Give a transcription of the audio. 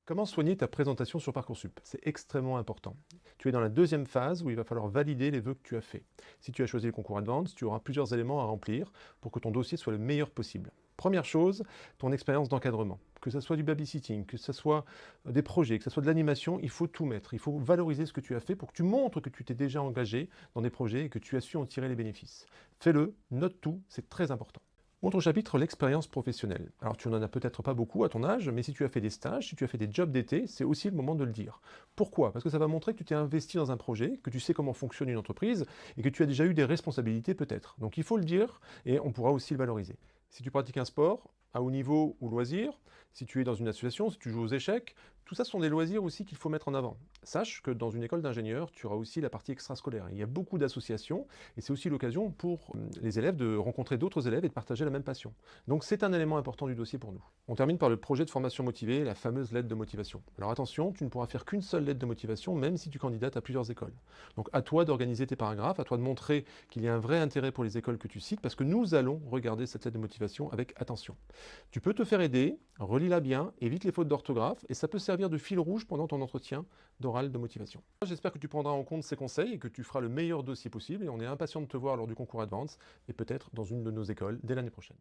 Comment soigner ta présentation sur Parcoursup? C'est extrêmement important. Tu es dans la deuxième phase où il va falloir valider les vœux que tu as faits. Si tu as choisi le concours Advance, tu auras plusieurs éléments à remplir pour que ton dossier soit le meilleur possible. Première chose, ton expérience d'encadrement. Que ce soit du babysitting, que ce soit des projets, que ce soit de l'animation, il faut tout mettre. Il faut valoriser ce que tu as fait pour que tu montres que tu t'es déjà engagé dans des projets et que tu as su en tirer les bénéfices. Fais-le, note tout, c'est très important. Autre chapitre, l'expérience professionnelle. Alors tu n'en as peut-être pas beaucoup à ton âge, mais si tu as fait des stages, si tu as fait des jobs d'été, c'est aussi le moment de le dire. Pourquoi? Parce que ça va montrer que tu t'es investi dans un projet, que tu sais comment fonctionne une entreprise, et que tu as déjà eu des responsabilités peut-être. Donc il faut le dire, et on pourra aussi le valoriser. Si tu pratiques un sport, à haut niveau ou loisir, si tu es dans une association, si tu joues aux échecs, tout ça sont des loisirs aussi qu'il faut mettre en avant. Sache que dans une école d'ingénieur, tu auras aussi la partie extrascolaire. Il y a beaucoup d'associations, et c'est aussi l'occasion pour les élèves de rencontrer d'autres élèves et de partager la même passion. Donc c'est un élément important du dossier pour nous. On termine par le projet de formation motivée, la fameuse lettre de motivation. Alors attention, tu ne pourras faire qu'une seule lettre de motivation, même si tu candidates à plusieurs écoles. Donc à toi d'organiser tes paragraphes, à toi de montrer qu'il y a un vrai intérêt pour les écoles que tu cites, parce que nous allons regarder cette lettre de motivation avec attention. Tu peux te faire aider, relis-la bien, évite les fautes d'orthographe, et ça peut servir de fil rouge pendant ton entretien d'oral de motivation. J'espère que tu prendras en compte ces conseils et que tu feras le meilleur dossier possible, et on est impatient de te voir lors du concours Advance, et peut-être dans une de nos écoles dès l'année prochaine.